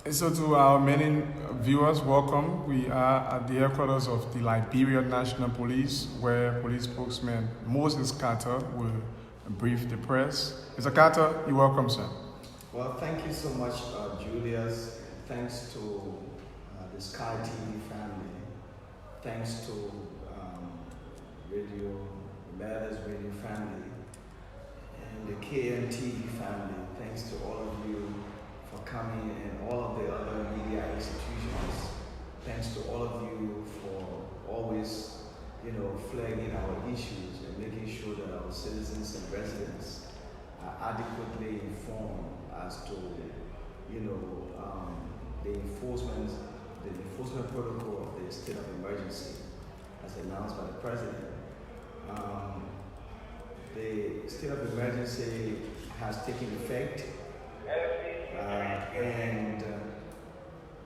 So to our many viewers, welcome. We are at the headquarters of the Liberian National Police, where Police Spokesman Moses Carter will brief the press. Mr. Carter, you're welcome, sir. Well, thank you so much, Julius. Thanks to the Sky TV family. Thanks to Radio Matters Radio family and the KMTV family. Thanks to all of you for coming and all of the other media institutions. Thanks to all of you for always, flagging our issues and making sure that our citizens and residents are adequately informed as to, the enforcement protocol of the state of emergency as announced by the president. The state of emergency has taken effect, and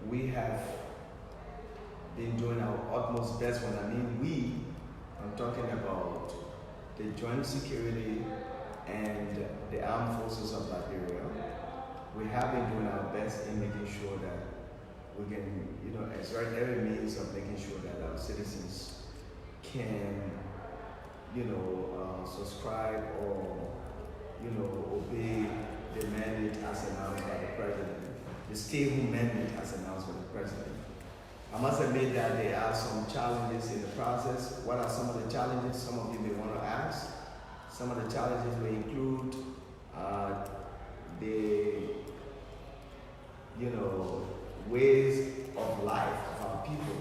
we have been doing our utmost best. When I mean I'm talking about the Joint Security and the Armed Forces of Liberia. We have been doing our best in making sure that we can, exert every means of making sure that our citizens can, subscribe or, obey the mandate as announced by the president, the stay-home mandate as announced by the president. I must admit that there are some challenges in the process. What are some of the challenges? Some of you may want to ask. Some of the challenges may include the ways of life of our people.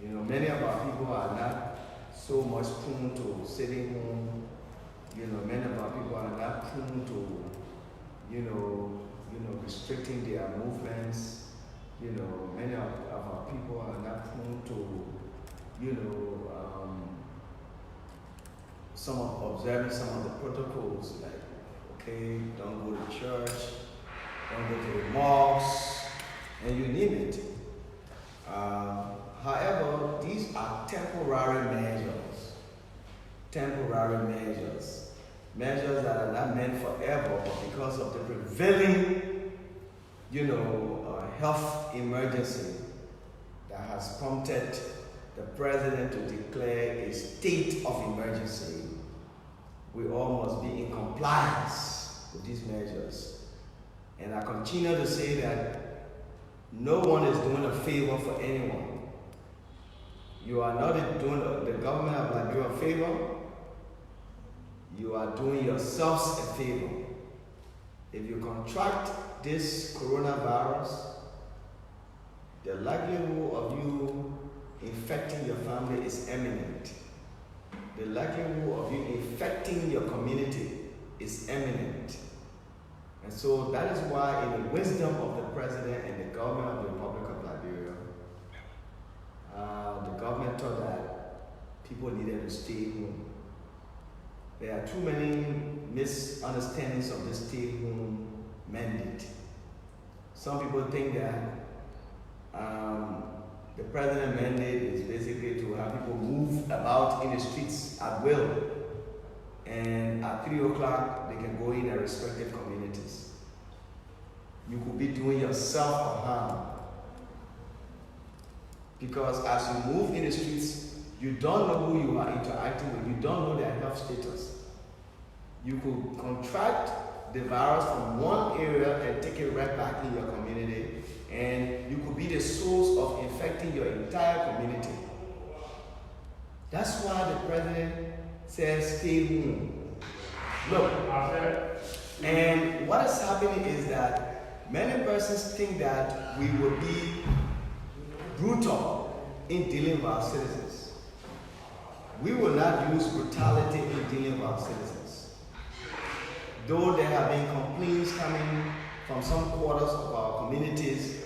Many of our people are not so much prone to sitting home. Many of our people are not prone to, restricting their movements. Many of our people are not prone to, observing some of the protocols, like, okay, don't go to church, don't go to the mosque, and you name it. However, these are temporary measures that are not meant forever, but because of the prevailing, health emergency that has prompted the president to declare a state of emergency, we all must be in compliance with these measures. And I continue to say that no one is doing a favor for anyone. You are not doing the government of Liberia a favor. You are doing yourselves a favor. If you contract this coronavirus, the likelihood of you infecting your family is imminent. The likelihood of you infecting your community is imminent. And so that is why, in the wisdom of the president and the government of the Republic of Liberia, the government thought that people needed to stay home. There are too many misunderstandings of this stay-home mandate. Some people think that the president mandate is basically to have people move about in the streets at will, and at 3 o'clock they can go in their respective communities. You could be doing yourself a harm, because as you move in the streets, you don't know who you are interacting with. You don't know their health status. You could contract the virus from one area and take it right back in your community, and you could be the source of infecting your entire community. That's why the president says stay home. Look, and what is happening is that many persons think that we will be brutal in dealing with our citizens. We will not use brutality in dealing with our citizens. Though there have been complaints coming from some quarters of our communities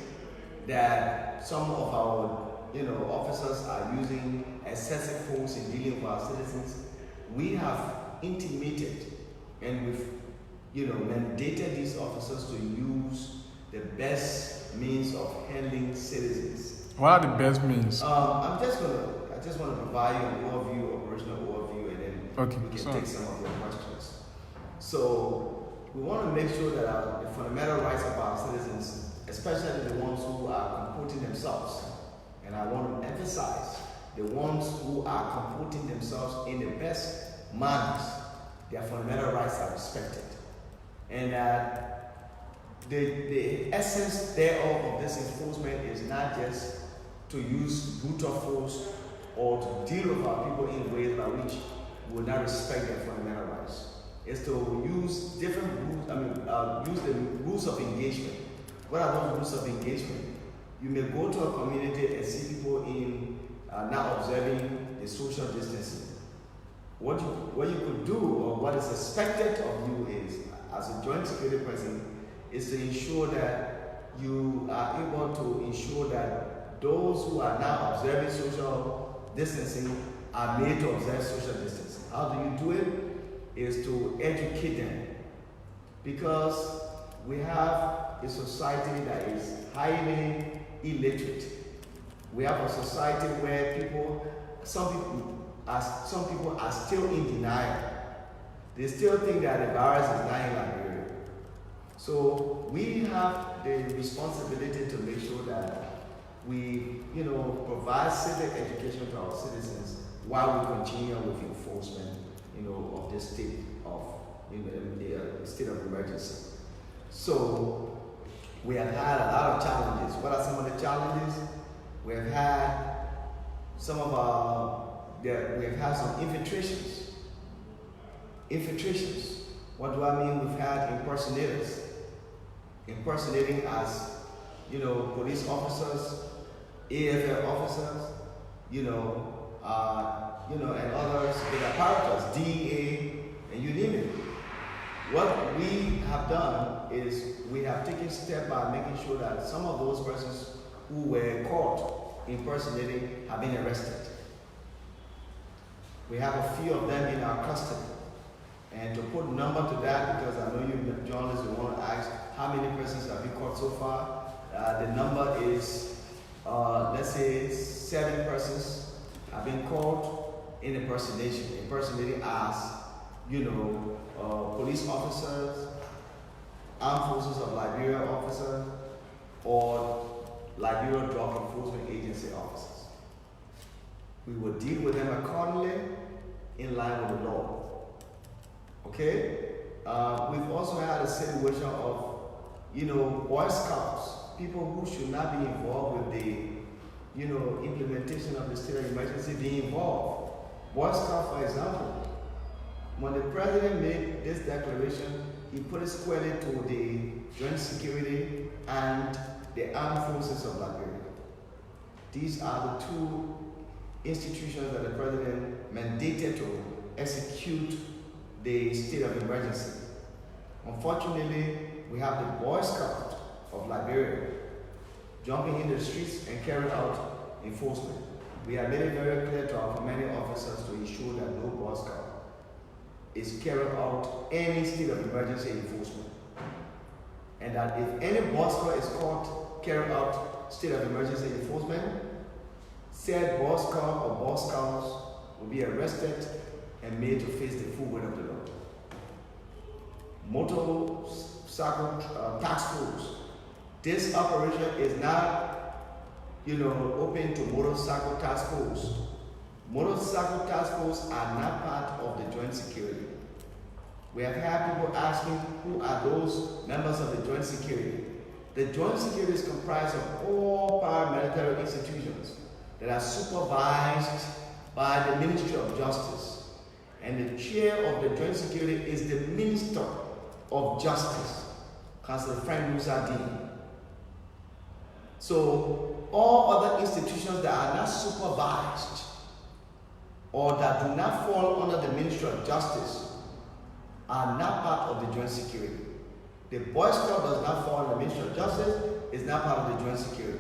that some of our officers are using excessive force in dealing with our citizens, we have intimated and we've mandated these officers to use the best means of handling citizens. What are the best means? I just want to provide you an overview, operational overview, and then we can take some of your questions. So we want to make sure that the fundamental rights of our citizens, especially the ones who are comporting themselves, and I want to emphasize the ones who are comporting themselves in the best manners, their fundamental rights are respected. And the essence thereof of this enforcement is not just to use brutal force or to deal with our people in ways by which we will not respect their fundamental rights. It's to use different rules, use the rules of engagement. What are those rules of engagement? You may go to a community and see people in not observing the social distancing. What you could do, or what is expected of you is, as a joint security person, is to ensure that you are able to ensure that those who are now observing social distancing are made to observe social distancing. How do you do it? Is to educate them. Because we have a society that is highly illiterate. We have a society where some people are still in denial. They still think that the virus is not in Liberia. So we have the responsibility to make sure that we, provide civic education to our citizens while we continue with enforcement, of this state of, the state of emergency. So we have had a lot of challenges. What are some of the challenges? We have had some infiltrations. Infiltrations. What do I mean? We've had impersonators. Impersonating as, police officers, AFL officers, and others with apparatus, DEA, and you name it. What we have done is we have taken steps by making sure that some of those persons who were caught impersonating have been arrested. We have a few of them in our custody. And to put a number to that, because I know you journalists will want to ask how many persons have been caught so far. The number is, let's say, 7 persons have been caught in impersonating as, police officers, armed forces of Liberia officers, or Liberia Drug Enforcement Agency officers. We will deal with them accordingly in line with the law. Okay? We've also had a situation of, Boy Scouts, people who should not be involved with the, implementation of the state of emergency being involved. Boy Scouts, for example, when the president made this declaration, he put it squarely to the joint security and the armed forces of Liberia. These are the 2 institutions that the president mandated to execute the state of emergency. Unfortunately, we have the Boy Scouts of Liberia jumping in the streets and carrying out enforcement. We have made it very clear to our commanding officers to ensure that no Boy Scout is carrying out any state of emergency enforcement. And that if any Boy Scout is caught carrying out state of emergency enforcement, said Boy Scout or Boy Scouts will be arrested and made to face the full weight of the law. Motorcycle task force. This operation is not, open to motorcycle task force. Motorcycle task force are not part of the joint security. We have had people asking who are those members of the joint security. The joint security is comprised of all paramilitary institutions that are supervised by the Ministry of Justice. And the chair of the joint security is the Minister of Justice, Councillor Frank Musa Dean. So all other institutions that are not supervised or that do not fall under the Ministry of Justice are not part of the joint security. The Boy Scout does not fall under the Ministry of Justice, is not part of the joint security.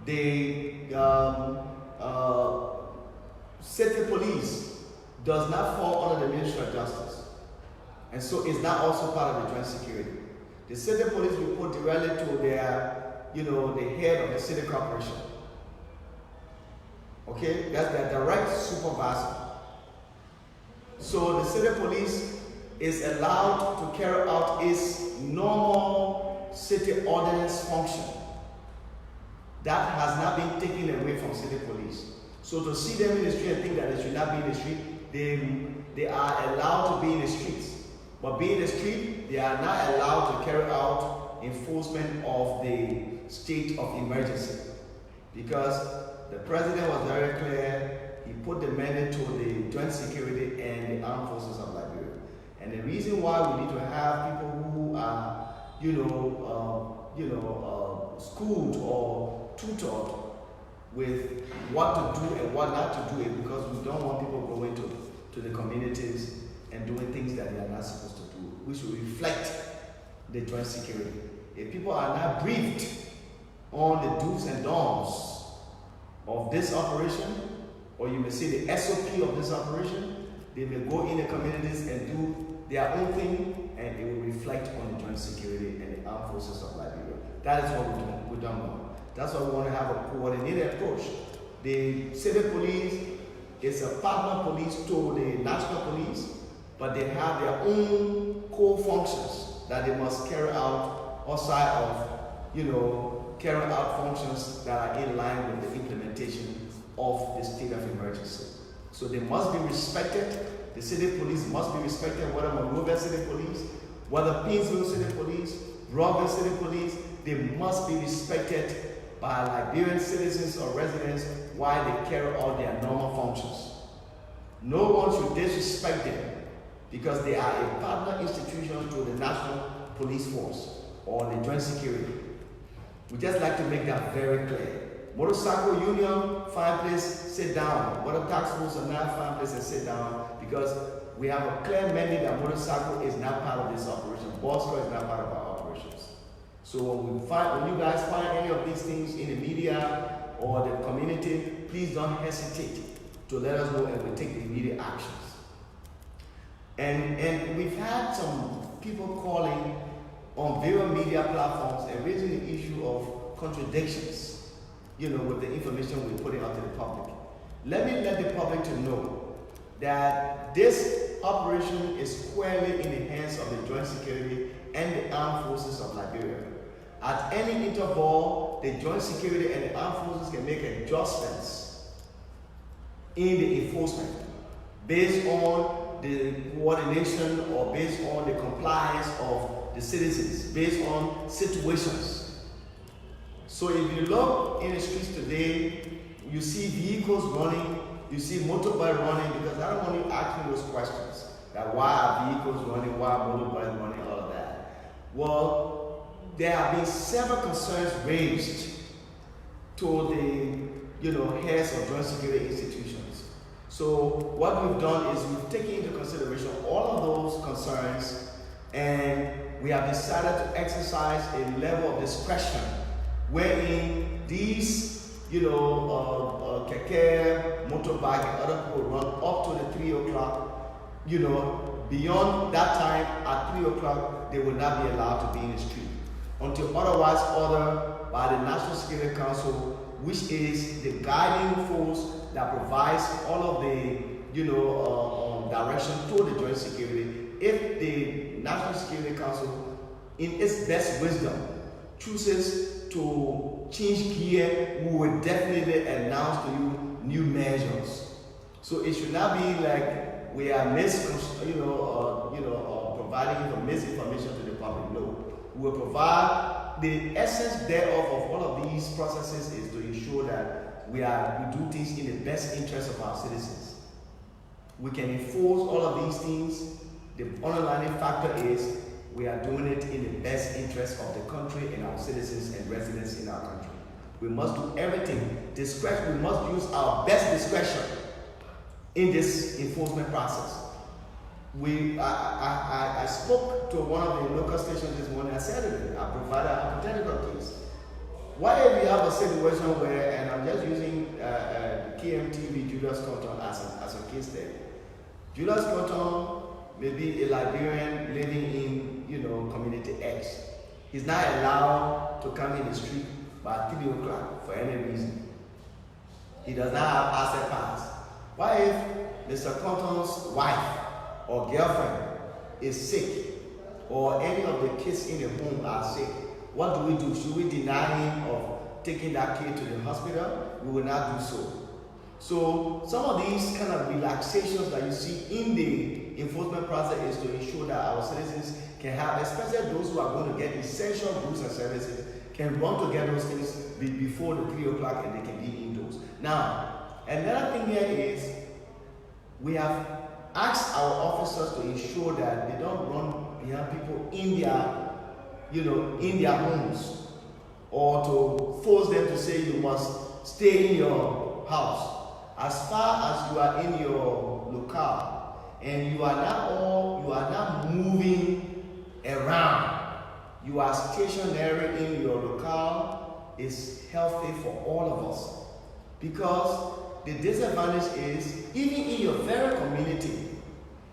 The city police does not fall under the Ministry of Justice, and so is not also part of the joint security. The city police report directly to their, the head of the city corporation. Okay, that's their direct supervisor. So the city police is allowed to carry out its normal city ordinance function. That has not been taken away from city police. So to see them in the street and think that they should not be in the street, they are allowed to be in the streets. But being in the street, they are not allowed to carry out enforcement of the state of emergency. Because the president was very clear, he put the mandate to the joint security and the armed forces of Liberia. And the reason why we need to have people who are, schooled or tutored with what to do and what not to do is because we don't want people going to the communities and doing things that they are not supposed to do, which will reflect the joint security. If people are not briefed on the do's and don'ts of this operation, or you may say the SOP of this operation, they may go in the communities and do their own thing, and it will reflect on the joint security and the armed forces of Liberia. That is what we don't want. That's why we want to have a coordinated approach. The city police is a partner police to the national police, but they have their own core functions that they must carry out outside of, carry out functions that are in line with the implementation of the state of emergency. So they must be respected. The city police must be respected, whether Monrovia City Police, whether Painesville City Police, Broadway City Police, they must be respected by Liberian citizens or residents while they carry out their normal functions. No one should disrespect them because they are a partner institution to the National Police Force or the Joint Security. We just like to make that very clear. Motorcycle union, find place, sit down. Motor tax force are not find place and sit down because we have a clear mandate that motorcycle is not part of this operation. Bosco is not part of our operations. So when you guys find any of these things in the media or the community, please don't hesitate to let us know and we'll take the immediate actions. And we've had some people calling on various media platforms and raising the issue of contradictions, with the information we're putting out to the public. Let me let the public to know that this operation is squarely in the hands of the Joint Security and the Armed Forces of Liberia. At any interval, the Joint Security and the Armed Forces can make adjustments in the enforcement based on the coordination or based on the compliance of the citizens, based on situations. So if you look in the streets today, you see vehicles running, you see motorbike running, because I don't want you asking those questions. That why are vehicles running, why are motorbikes running, all of that. Well, there have been several concerns raised to the heads of joint security institutions. So what we've done is we've taken into consideration all of those concerns, and we have decided to exercise a level of discretion wherein these, keke, motorbike, and other people run up to the 3 o'clock. Beyond that time, at 3 o'clock, they will not be allowed to be in the street until otherwise ordered by the National Security Council, which is the guiding force that provides all of the, direction to the joint security. If the National Security Council, in its best wisdom, chooses to change gear, we will definitely announce to you new measures. So it should not be like we are providing misinformation to the public. No, we will provide the essence thereof of all of these processes is to ensure that we do things in the best interest of our citizens. We can enforce all of these things. The underlying factor is we are doing it in the best interest of the country and our citizens and residents in our country. We must do everything. Discretion, we must use our best discretion in this enforcement process. I spoke to one of the local stations this morning. I said to them, I provided a hypothetical case. What if you have a situation where, and I'm just using KMTV Julius Cotton as a case study. Julius Cotton may be a Liberian living in, community X. He's not allowed to come in the street by 3 o'clock for any reason. He does not have asset pass. What if Mr. Cotton's wife or girlfriend is sick, or any of the kids in the home are sick, what do we do? Should we deny him of taking that kid to the hospital? We will not do so. So some of these kind of relaxations that you see in the enforcement process is to ensure that our citizens can have, especially those who are going to get essential goods and services, can run to get those things before the 3 o'clock and they can be indoors. Now, another thing here is we have asked our officers to ensure that they don't run behind people in their, in their homes, or to force them to say you must stay in your house. As far as you are in your locale and you are not moving around, you are stationary in your locale, is healthy for all of us. Because the disadvantage is, even in your very community,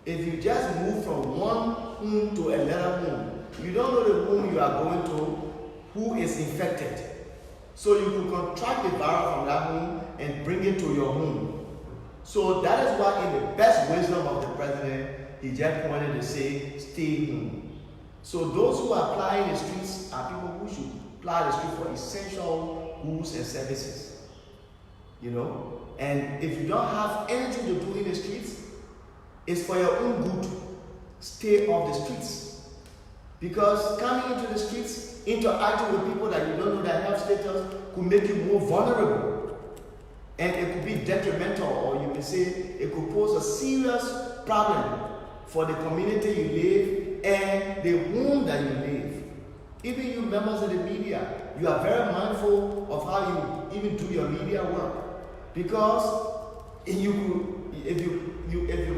if you just move from one home to another home, you don't know the home you are going to who is infected. So you can contract the virus from that home and bring it to your home. So that is why, in the best wisdom of the president, he just wanted to say, stay home. So those who are applying the streets are people who should apply the street for essential goods and services. And if you don't have anything to do in the streets, it's for your own good. Stay off the streets. Because coming into the streets, interacting with people that you don't know their health status, could make you more vulnerable. And it could be detrimental, or you may say it could pose a serious problem for the community you live and the home that you live. Even you members of the media, you are very mindful of how you even do your media work. Because if you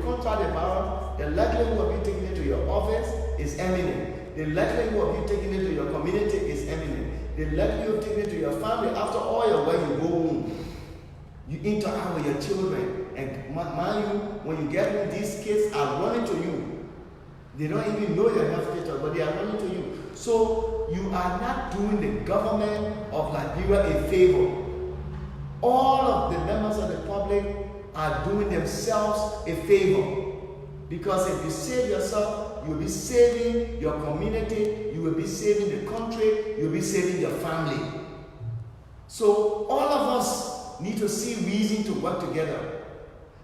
contract the virus, the likelihood of you taking it to your office is eminent. The likelihood of you taking it to your community is eminent. The likelihood of taking it to your family, after all your way, you go home. You interact with your children. And mind you, when you get home, these kids are running to you. They don't even know your health status, but they are running to you. So you are not doing the government of Liberia a favor. All of the members of the public are doing themselves a favor. Because if you save yourself, you will be saving your community, you will be saving the country, you will be saving your family. So all of us need to see reason to work together.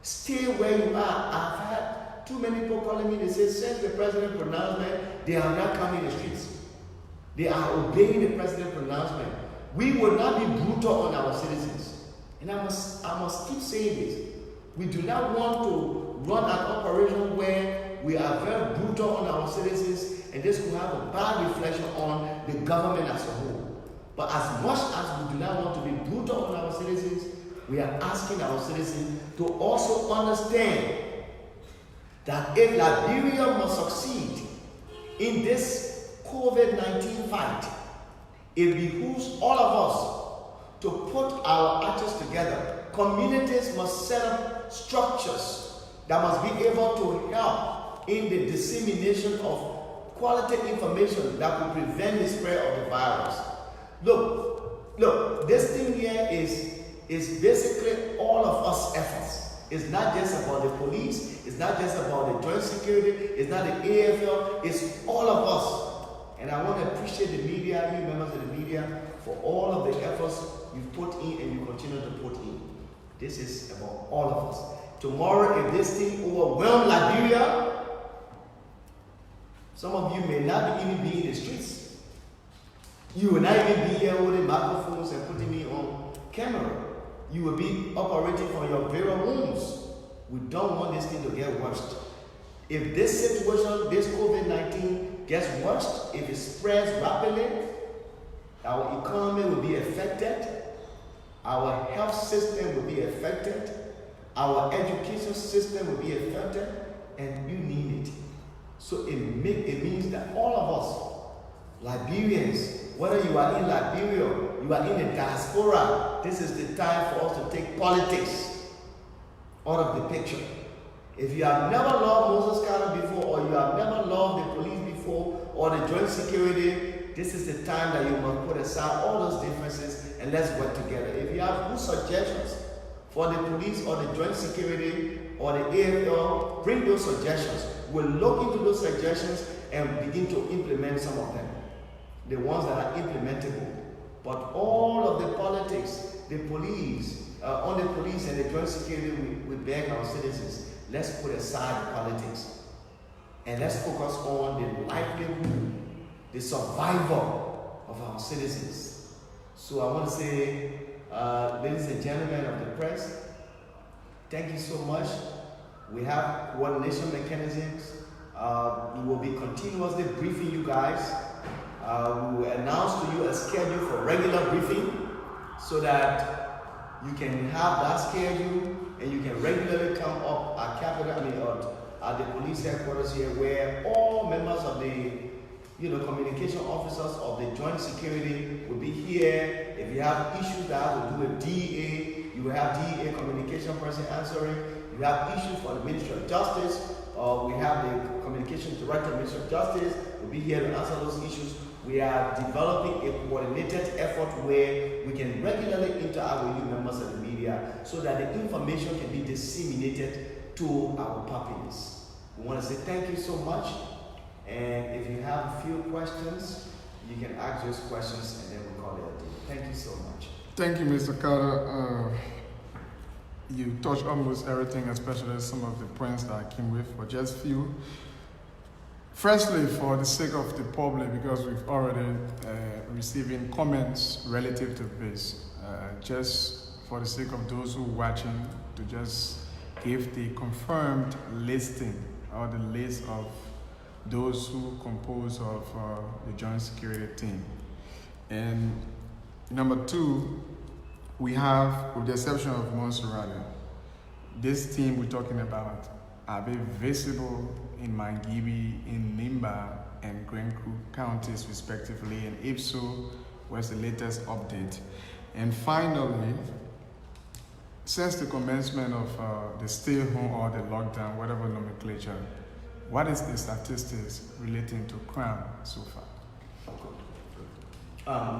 Stay where you are. I've had too many people calling me, they say, since the president's pronouncement, they are not coming in the streets. They are obeying the president's pronouncement. We will not be brutal on our citizens. And I must keep saying this. We do not want to run an operation where we are very brutal on our citizens, and this will have a bad reflection on the government as a whole. But as much as we do not want to be brutal on our citizens, we are asking our citizens to also understand that if Liberia must succeed in this COVID-19 fight, it behooves all of us to put our actions together. Communities must set up structures that must be able to help in the dissemination of quality information that will prevent the spread of the virus. Look, this thing here is basically all of us efforts. It's not just about the police, it's not just about the joint security, it's not the AFL, it's all of us. And I want to appreciate the media, you members of the media, for all of the efforts you've put in and you continue to put in. This is about all of us. Tomorrow, if this thing overwhelms Liberia, some of you may not even be in the streets. You will not even be here holding microphones and putting me on camera. You will be operating from your very homes. We don't want this thing to get worse. If this situation, this COVID-19 gets worse, if it spreads rapidly, our economy will be affected, our health system will be affected, our education system will be affected, and you need it. So it means that all of us, Liberians, whether you are in Liberia, you are in the diaspora, this is the time for us to take politics out of the picture. If you have never loved Moses Carter before, or you have never loved the police before, or the joint security, this is the time that you must put aside all those differences and let's work together. If you have good suggestions for the police or the joint security or the AFL, bring those suggestions. We'll look into those suggestions and begin to implement some of them. the ones that are implementable. But all of the politics, the police, on the police and the joint security, we beg our citizens, let's put aside the politics and let's focus on the livelihood, the survival of our citizens. So I want to say, ladies and gentlemen of the press, thank you so much. We have coordination mechanisms. We will be continuously briefing you guys. We will announce to you a schedule for regular briefing so that you can have that schedule and you can regularly come up at at the police headquarters here, where all members of the communication officers of the joint security will be here. If you have issues that have to do with DEA, you will have DEA communication person answering. If you have issues for the Ministry of Justice, we have the communication director of the Ministry of Justice will be here to answer those issues. We are developing a coordinated effort where we can regularly interact with you members of the media so that the information can be disseminated to our populace. We want to say thank you so much, and if you have a few questions, you can ask those questions and then we'll call it a day. Thank you so much. Thank you, Mr. Carter. You touched almost everything, especially some of the points that I came with, but just few. Firstly, for the sake of the public, because we've already receiving comments relative to this, just for the sake of those who are watching, to just give the confirmed listing or the list of those who compose of the joint security team. And number two, we have, with the exception of Monserrate, this team we're talking about are they visible in Mangibi, in Nimba, and Grand Creek counties respectively, and if so, what's the latest update? And finally, since the commencement of the stay home or the lockdown, whatever nomenclature, what is the statistics relating to crime so far?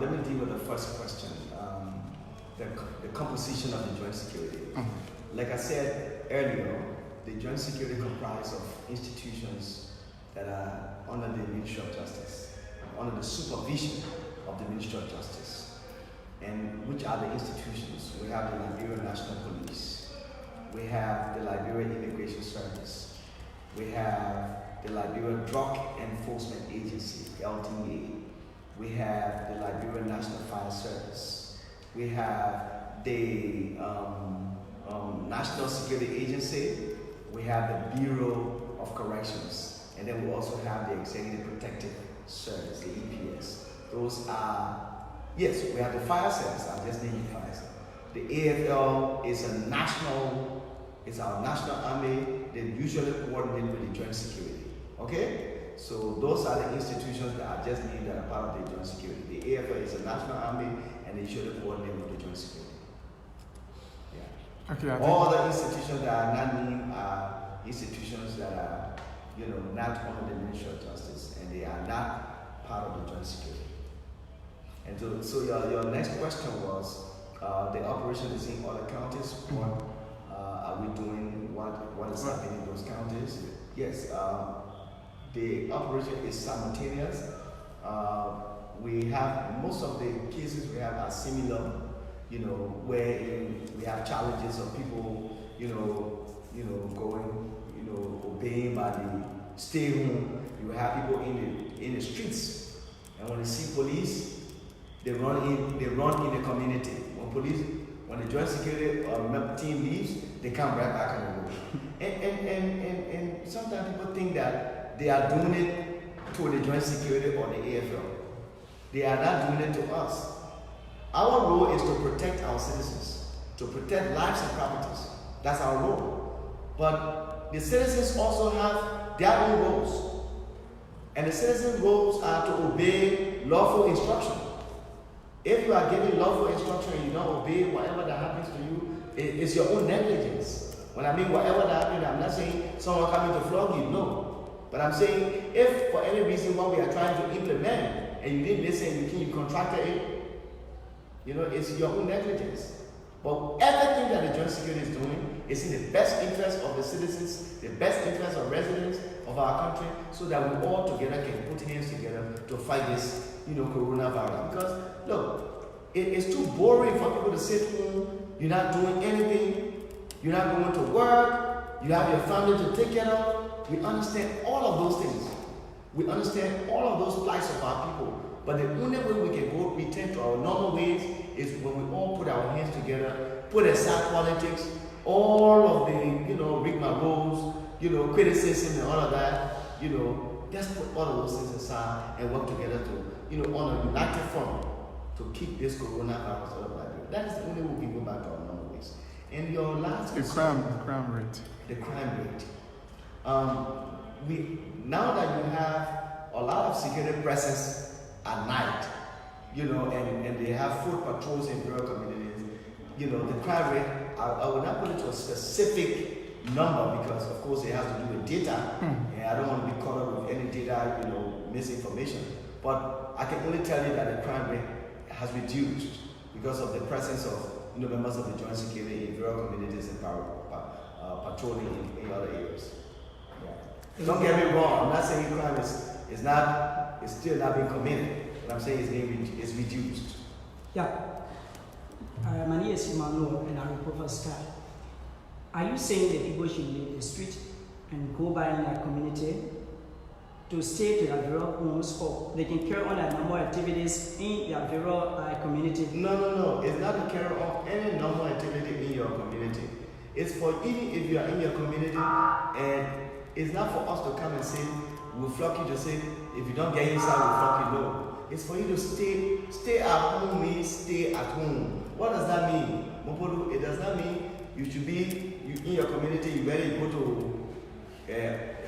Let me deal with the first question, the composition of the joint security. Mm-hmm. Like I said earlier, the joint security comprises of institutions that are under the Ministry of Justice, under the supervision of the Ministry of Justice. And which are the institutions? We have the Liberian National Police, we have the Liberian Immigration Service, we have the Liberian Drug Enforcement Agency, LDA, we have the Liberian National Fire Service, we have the National Security Agency, we have the Bureau of Corrections, and then we also have the Executive Protective Service, the EPS. Those are, yes, we have the Fire Service, I just named the Fire Service. The AFL is it's our national army. They usually coordinate with the joint security, okay? So those are the institutions that are just named that are part of the joint security. The AFL is a national army, and they usually coordinate with the joint security. Okay, all the institutions that are not named are institutions that are, not under the Ministry of Justice, and they are not part of the joint security. And so your next question was, the operation is in other counties. What are we doing? What is happening in those counties? Yes, the operation is simultaneous. We have most of the cases we have are similar. Where we have challenges of people, going, obeying by the stay home. You have people in the streets, and when they see police, they run in the community. When the joint security team leaves, they come right back on the road. And sometimes people think that they are doing it to the joint security or the AFL. They are not doing it to us. Our role is to protect our citizens, to protect lives and properties. That's our role. But the citizens also have their own roles. And the citizens' roles are to obey lawful instruction. If you are giving lawful instruction and you don't obey, whatever that happens to you, it's your own negligence. When I mean whatever that happens, I'm not saying someone coming to flog you, no. But I'm saying if for any reason what we are trying to implement and you didn't listen, you contracted it, it's your own negligence. But everything that the joint security is doing is in the best interest of the citizens, the best interest of residents of our country, so that we all together can put hands together to fight this coronavirus. Because look, it's too boring for people to sit home. You're not doing anything. You're not going to work. You have your family to take care of. We understand all of those things. We understand all of those plights of our people. But the only way we can go return to our normal ways is when we all put our hands together, put aside politics, all of the, rigmaroles, criticism and all of that, just put all of those things aside and work together to, on a united front to keep this coronavirus out of Liberia. That is the only way we can go back to our normal ways. And your last the crime rate. The crime rate. Now that you have a lot of security presence at night, and they have foot patrols in rural communities, the crime rate, I would not put it to a specific number because, of course, it has to do with data, and I don't want to be caught up with any data, misinformation. But I can only tell you that the crime rate has reduced because of the presence of, members of the joint security in rural communities and patrolling in other areas. Yeah. Don't get me wrong. I'm not saying crime is still not being committed. What I'm saying is reduced. Yeah. My name is Emmanuel and I'm a professor. Are you saying that people should leave the street and go by in their community to stay to their rural homes, or they can carry on their normal activities in their rural community? No. It's not to carry on any normal activity in your community. It's for even if you are in your community, and it's not for us to come and say, we'll flock you to say, if you don't get inside, we'll flock you. No. It's for you to stay at home means stay at home. What does that mean? It does not mean you should be in your community, you go to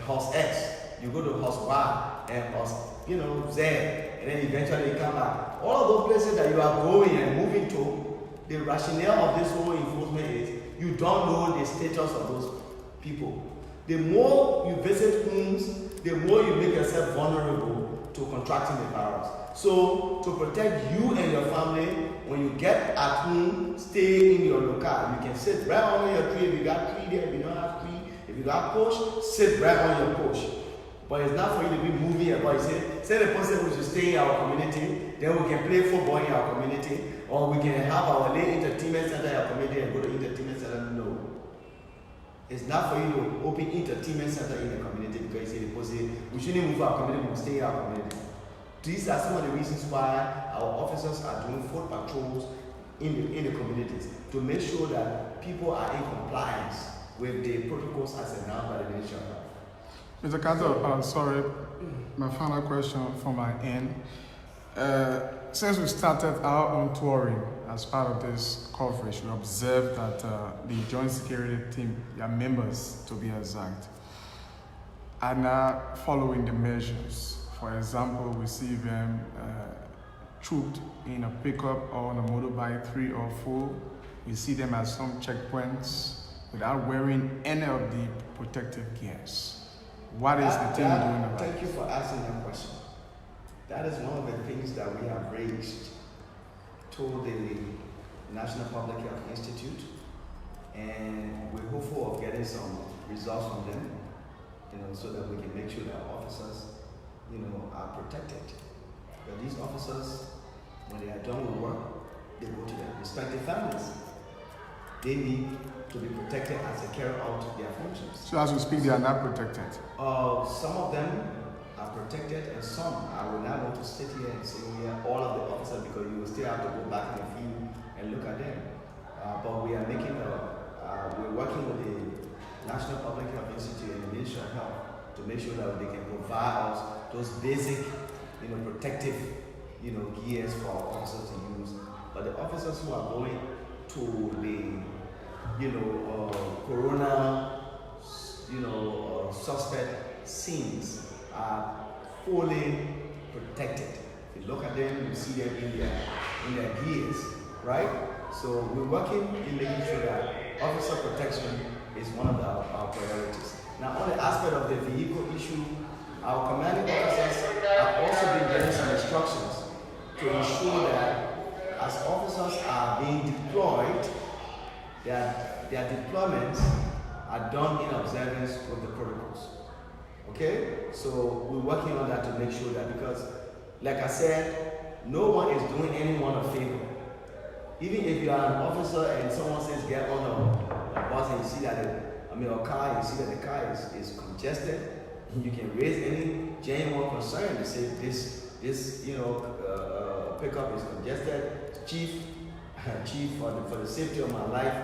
house X, you go to house Y, and house, Z, and then eventually you come back. All of those places that you are going and moving to, the rationale of this whole enforcement is you don't know the status of those people. The more you visit homes, the more you make yourself vulnerable to contracting the virus. So, to protect you and your family, when you get at home, stay in your locale. You can sit right on your tree. If you got tree there, if you don't have tree, if you got porch, sit right on your porch. But it's not for you to be moving about. You say the person who should stay in our community, then we can play football in our community, or we can have our late entertainment center in our community and go to entertainment center. No. It's not for you to open entertainment center in the community because you say the person, we shouldn't move our community, we stay in our community. These are some of the reasons why our officers are doing foot patrols in the communities to make sure that people are in compliance with the protocols as announced by the Ministry of Health. Mr. Carter, sorry, my final question from my end. Since we started our own touring as part of this coverage, we observed that the Joint Security Team, their members to be exact, are not following the measures. For example, we see them trooped in a pickup or on a motorbike, 3 or 4. We see them at some checkpoints without wearing any of the protective gears. What is the team doing about it? Thank you for asking that question. That is one of the things that we have raised to the National Public Health Institute, and we're hopeful of getting some results from them, so that we can make sure that officers, are protected. But these officers, when they are done with work, they go to their respective families. They need to be protected as they carry out their functions. So as we speak, they are not protected? Some of them are protected, and some, I will not want to sit here and say all of the officers, because you will still have to go back in the field and look at them. But we are we're working with the National Public Health Institute and the Ministry of Health to make sure that they can provide us those basic, protective, gears for our officers to use. But the officers who are going to the, corona, suspect scenes are fully protected. If you look at them, you see them in their gears, right? So we're working in making sure that officer protection is one of our priorities. Now, on the aspect of the vehicle issue, our commanding officers have also been getting some instructions to ensure that as officers are being deployed, their deployments are done in observance with the protocols. Okay? So we're working on that to make sure that, because Like I said, no one is doing anyone a favor. Even if you are an officer and someone says get on a bus and you see that a car, you see that the car is congested, you can raise any genuine concern to say this pickup is congested. Chief, for the safety of my life,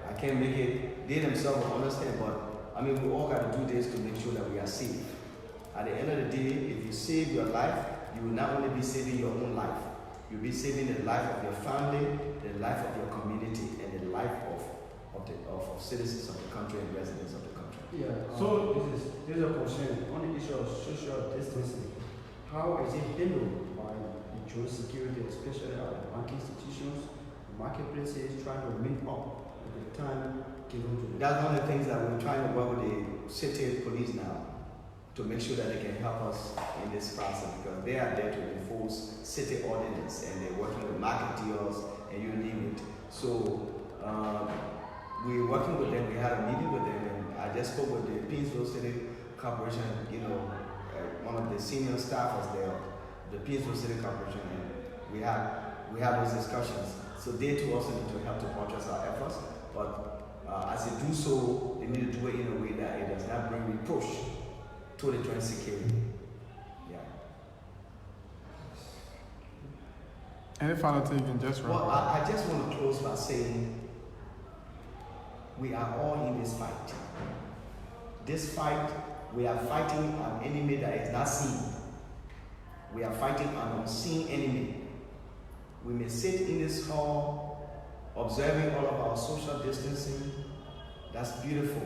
I can't make it. They themselves will understand, but we all got to do this to make sure that we are safe. At the end of the day, if you save your life, you will not only be saving your own life, you'll be saving the life of your family, the life of your community, and the life of citizens of the country and residents of the country. Yeah. So this is a concern on the issue of social distancing. How is it handled by the joint security, especially at the banking institutions, the marketplaces, trying to meet up with the time given to them? That's one of the things that we're trying to work with the city police now to make sure that they can help us in this process, because they are there to enforce city ordinance and they're working with market deals and you name it. So we're working with them. We had a meeting with them, and I just spoke with the Painesville City Corporation, one of the senior staffers there, the Painesville City Corporation, and we had those discussions. So they too also need to help to buttress our efforts, but as they do so, they need to do it in a way that it does not bring reproach to the joint security. Yeah. Any final thing you can just wrap Well, up? I just want to close by saying we are all in this fight. This fight, we are fighting an enemy that is not seen. We are fighting an unseen enemy. We may sit in this hall observing all of our social distancing. That's beautiful.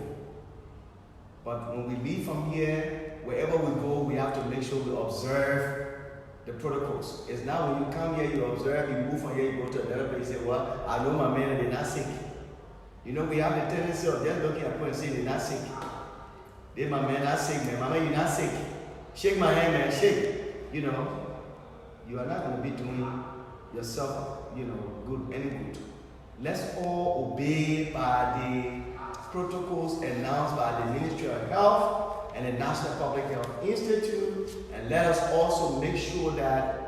But when we leave from here, wherever we go, we have to make sure we observe the protocols. It's now when you come here, you observe, you move from here, you go to another place, you say, well, I know my man, they're not sick. We have the tendency of just looking at people and saying they're not sick. They're my man, not sick, man. Mama, you're not sick. Shake my hand, man, shake. You are not going to be doing yourself, any good. Let's all obey by the protocols announced by the Ministry of Health and the National Public Health Institute, and let us also make sure that,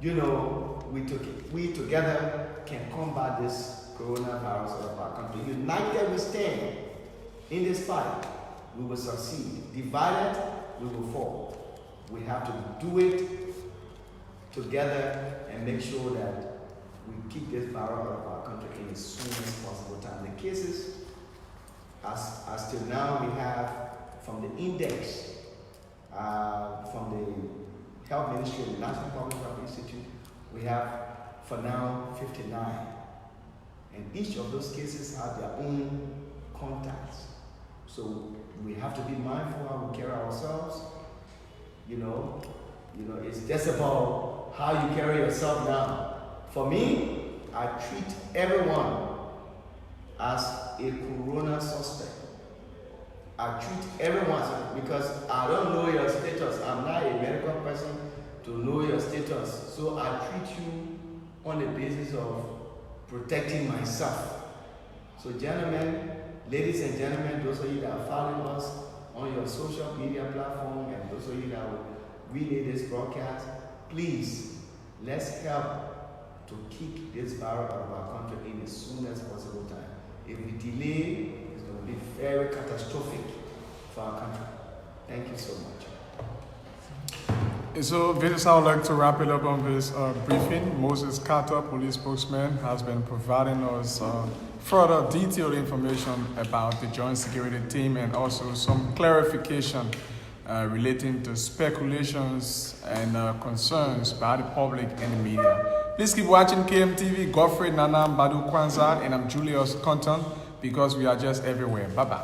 we together can combat this coronavirus of our country. United we stand in this fight, we will succeed. Divided, we will fall. We have to do it together and make sure that we keep this virus out of our country in as soon as possible time. The cases, as till now, we have from the index, from the Health Ministry and the National Public Health Institute, we have for now 59. And each of those cases have their own contacts. So we have to be mindful how we carry ourselves. It's just about how you carry yourself now. For me, I treat everyone as a corona suspect. I treat everyone because I don't know your status. I'm not a medical person to know your status. So I treat you on the basis of protecting myself. So gentlemen, ladies and gentlemen, those of you that are following us on your social media platform and those of you that will relay this broadcast, please, let's help to kick this virus out of our country in as soon as possible time. If we delay, it's going to be very catastrophic for our country. Thank you so much. So this is how I'd like to wrap it up on this briefing. Moses Carter, police spokesman, has been providing us further detailed information about the joint security team and also some clarification relating to speculations and concerns by the public and the media. Please keep watching KMTV. Godfrey Nana Mbadu Kwanzaa, and I'm Julius Compton, because we are just everywhere. Bye-bye.